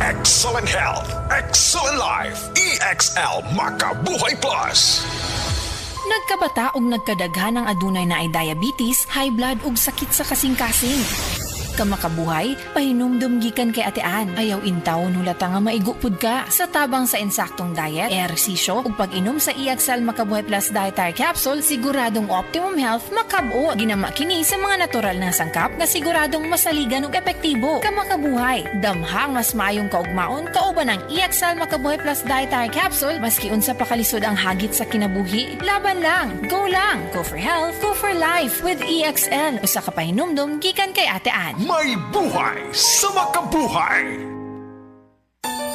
Excellent health, excellent life. EXL Makabuhay Plus. Nagkabata og nagkadaghan ng adunay na ay diabetes, high blood ug sakit sa kasing-kasing. Kamakabuhay, pahinumdum gikan kay atean. Ayaw intawon hulata nga maigupod ka. Sa tabang sa insaktong diet, ehersisyo ug pag-inom sa EXL Makabuhay Plus Dietary Capsule, siguradong optimum health makab-o. Ginama kini sa mga natural na sangkap nga siguradong masaligan ug epektibo. Kamakabuhay, damhang mas maayong kaugmaon kauban ng EXL Makabuhay Plus Dietary Capsule maski unsa pa kalisod ang hagit sa kinabuhi. Laban lang, go lang. Go for health, go for life with EXL. Usa ka pahinumdum gikan kay atean. May buhay sa makabuhay!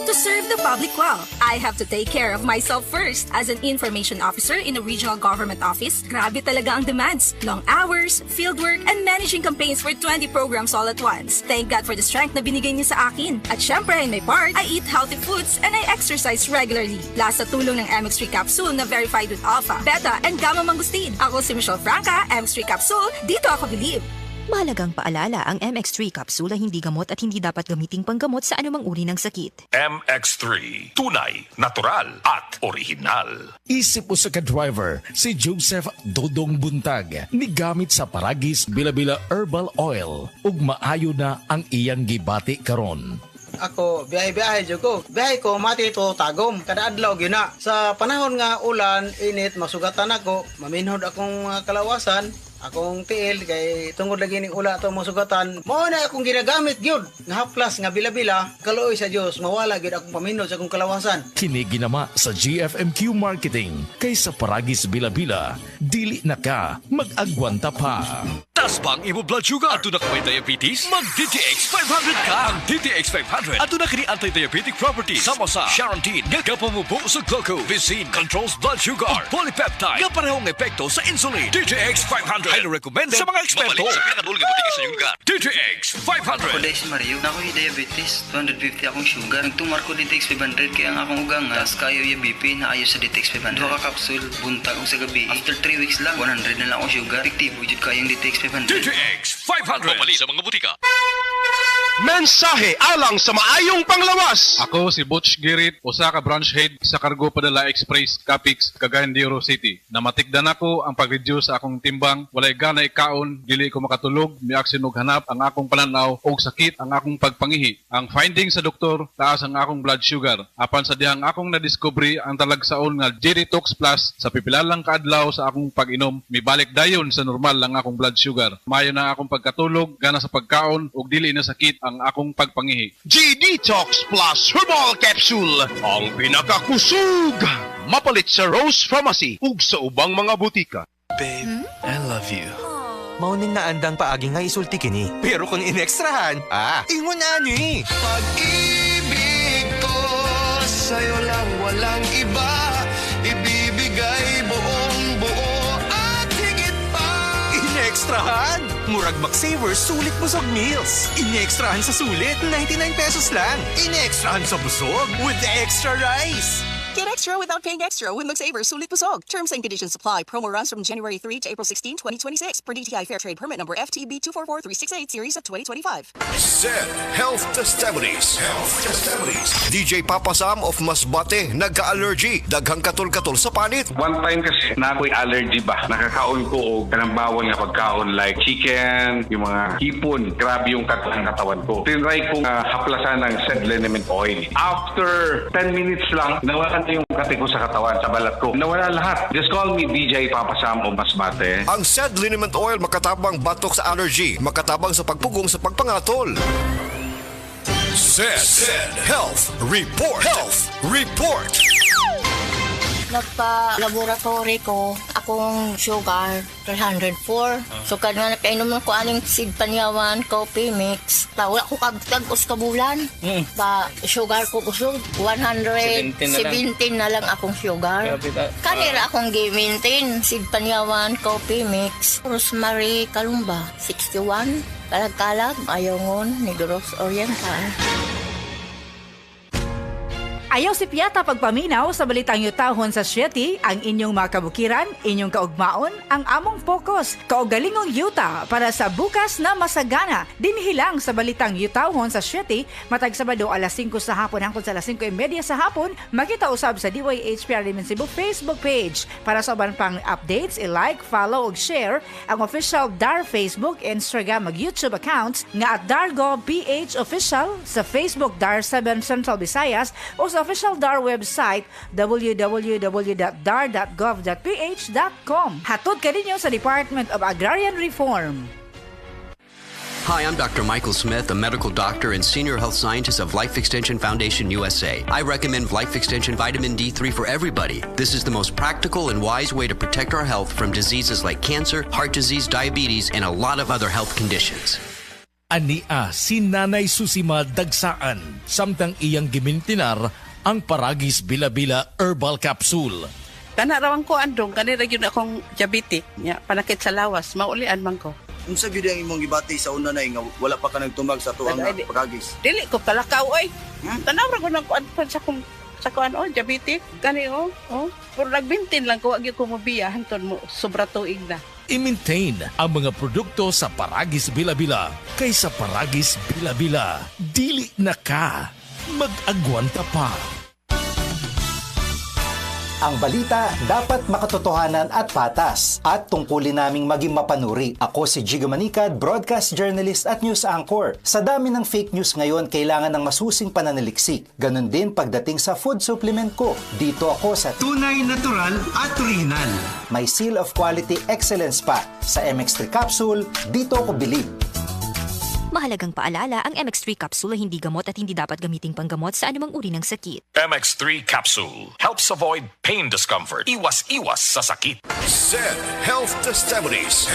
To serve the public well, I have to take care of myself first. As an information officer in a regional government office, grabe talaga ang demands. Long hours, fieldwork, and managing campaigns for 20 programs all at once. Thank God for the strength na binigay niya sa akin. At syempre, in my part, I eat healthy foods and I exercise regularly. Last sa tulong ng MX3 Capsule na verified with Alpha, Beta, and Gamma Mangustin. Ako si Michelle Franca, MX3 Capsule, dito ako believe. Mahalagang paalala, ang MX3 capsule ay hindi gamot at hindi dapat gamiting panggamot sa anumang uri ng sakit. MX3, tunay, natural, at original. Isip usa ka driver, si Joseph Dodong Buntag, nigamit sa Paragis Bila-Bila Herbal Oil, ug maayo na ang iyang gibati karon. Ako, biyahe-biyahe dyan ko. Biyahe ko, mati ito tagom. Kada adlaw gina. Sa panahon nga ulan, init, masugatan ako. Maminhod akong kalawasan. Akong tiil, kay tungod lagi ning ula ito masugatan. Mao na akong ginagamit gyud nga haplas nga bila-bila. Kaluoy sa Dios, mawala gyud akong paminod sa akong kalawasan. Kini ginama sa GFMQ Marketing. Kay sa Paragis Bila-Bila, dili na ka mag-agwanta pa. Tas bang imo blood sugar? Ato na ka may diabetes? Mag-DTX 500 ka! Ang DTX 500 ato na kini anti-diabetic properties sama sa Charantine, nga kapamubo sa glucose, Vicin controls blood sugar, ug polypeptide, nga parehong epekto sa insulin. DTX 500 ay recommend sa mga eksperto. Mapalit sa pinakadulong butika sa iyong lugar. DTX 500. Ako si Mario, na ako'y diabetes. 250 akong sugar. Nagtumar ko DTX 500 kaya ang akong ugang tas kayo yung BP na ayos sa DTX 500. Duha ka kapsul, buntag kong sa gabi. After 3 weeks lang, 100 na lang akong sugar. Efektibo jud kayong DTX 500. DTX 500. Mapalit sa mga butika. Mensahe alang sa maayong panglawas. Ako si Butch Girit, usa ka branch head sa Cargo Padala Express, Capix, Cagayan de Oro City. Namatikdan ako ang pag-reduce sa akong timbang, walay gana ikaon, dili ko makatulog, miaksin og hanap ang akong pananaw og sakit ang akong pagpangihi. Ang finding sa doktor, taas ang akong blood sugar. Apan sa dihang akong nadiscovery ang talagsaon nga G-Detox Plus sa pipilalang kaadlaw sa akong pag-inom, mibalik dayon sa normal ang akong blood sugar. Mayo na akong pagkatulog, gana sa pagkaon ug dili na sakit ang akong pagpangihi. G-Detox Plus Herbal Capsule, ang pinakakusog. Mapalit sa Rose Pharmacy ug sa ubang mga butika. Babe, I love you. Mauning na andang paagi nga isulti kini. Pero kung inekstrahan, ingon na ni. Pag-ibig ko sa'yo lang walang iba. Ibibigay buong buo at higit pa. Inekstrahan! Murag Mac-Saver, sulit busog meals. Inekstrahan sa sulit, 99 pesos lang. Inekstrahan sa busog with extra rice. Get extra without paying extra with Mac-Saver Sulit Busog. Terms and conditions apply. Promo runs from January 3 to April 16, 2026. Per DTI Fair Trade Permit Number FTB 244368 Series of 2025. Zed Health Testimonies. DJ Papa Sam of Masbate, nagka-allergy. Daghang katol-katol sa panit. One time kasi na ako'y allergy ba. Nakakaon ko o kanang bawal nga pagkaon like chicken, yung mga hipon. Grabe yung katawan ko. Tinry kong haplasan ng Zed Liniment Oil. After 10 minutes lang, nawala yung kati ko sa katawan, sa balat ko. Nawala lahat. Just call me DJ Papa Sam o Masbate. Ang Zed Liniment Oil makatabang batok sa allergy, makatabang sa pagpugong sa pagpangatol. Zed Health Report. Nagpa-laboratory ko, akong sugar, 304. So, kadang napainom ko aning seed panyawan, coffee mix. Wala ko tagos ka bulan. Pa, sugar ko usog, 117 na lang akong sugar. Kanira akong gi-maintain, seed panyawan, coffee mix. Rosemary Kalumba, 61. Kalag-kalag, Ayongon, Negros Oriental. Ayaw si Piata pagpaminaw sa balitang yutahon sa Sieti, ang inyong mga kabukiran, inyong kaugmaon, ang among focus, kaugalingong yuta para sa bukas na masagana. Dinhilang sa balitang yutahon sa Sieti, matag Sabado alas 5 sa hapon hangtod sa alas 5:30 sa hapon, makita usab sa DYHPR Limen Cebu Facebook page. Para sa uban pang updates, i-like, follow ug share ang official DAR Facebook, Instagram ug YouTube accounts nga at Dargo PH Official sa Facebook DAR 7 Central Visayas o sa official DAR website www.dar.gov.ph.com. Hatod kaninyo sa Department of Agrarian Reform. Hi, I'm Dr. Michael Smith, a medical doctor and senior health scientist of Life Extension Foundation USA. I recommend Life Extension Vitamin D3 for everybody. This is the most practical and wise way to protect our health from diseases like cancer, heart disease, diabetes, and a lot of other health conditions. Ania si Nanay Susima Dagsaan, samtang iyang gimintinar ang Paragis Bila-Bila Herbal Capsule. Kanarawang ko andong, kanira yun akong diabetic, panakit sa lawas, maulian man ko. Unsa gyud ang imong gibati sa una nay nga wala pa ka nagtumag sa tuwang Paragis? Dili ko kalakaw oy. Tanaw ra ko nang kuan sa kuan diabetic kani puro nagbintin lang ko agi ko mobiya hanton mo sobra tuig na. I-maintain ang mga produkto sa Paragis Bila-Bila kaysa Paragis Bila-Bila. Dili na ka. Mag-agwanta pa. Ang balita dapat makatotohanan at patas at tungkulin naming maging mapanuri. Ako si Jigo Manicad, broadcast journalist at news anchor. Sa dami ng fake news ngayon, kailangan ng masusing pananaliksik. Ganon din pagdating sa food supplement ko. Dito ako sa tunay, natural at original. May seal of quality excellence pa. Sa MX3 capsule, dito ako believe. Mahalagang paalala, ang MX3 capsule ay hindi gamot at hindi dapat gamiting panggamot sa anumang uri ng sakit. MX3 capsule helps avoid pain discomfort. Iwas-iwas sa sakit. Said Health Testimonies.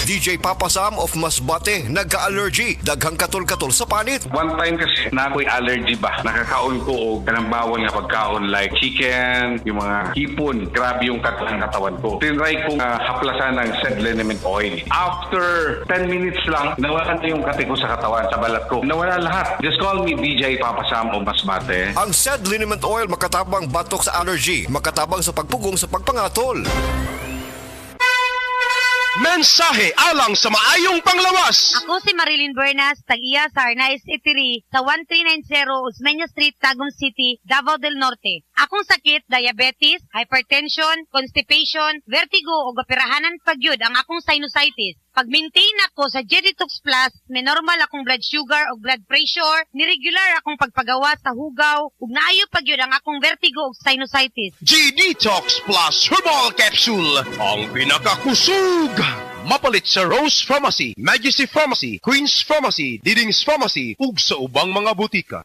DJ Papa Sam of Masbate, nagka-allergy. Daghang katol-katol sa panit. One time kasi na ako'y allergy ba. Nakakaon ko o kanang bawal nga pagkaon like chicken, yung mga hipon. Grabe yung katawan ko. Tinry kong haplasan ng said liniment oil. After 10 minutes lang, nawala na yung kati ko sa katawan, sa balat ko. Nawala lahat. Just call me DJ Papa Sam of Masbate. Ang said liniment oil makatabang batok sa allergy, makatabang sa pagpugong sa pagpangatol. Mensahe alang sa maayong panglawas. Ako si Marilyn Bernas, tag-iya sa Arnaiz Eatery sa 1390 Osmeña Street, Tagum City, Davao del Norte. Akong sakit, diabetes, hypertension, constipation, vertigo o operahanan pagyud ang akong sinusitis. Pag-maintain ako sa G-Detox Plus, may normal akong blood sugar o blood pressure, ni-regular akong pagpagawa sa hugaw, ug naayo pagyud ang akong vertigo o sinusitis. G-Detox Plus Herbal Capsule, ang pinakakusog! Mapalit sa Rose Pharmacy, Majesty Pharmacy, Queen's Pharmacy, Diding's Pharmacy, ug sa ubang mga butika.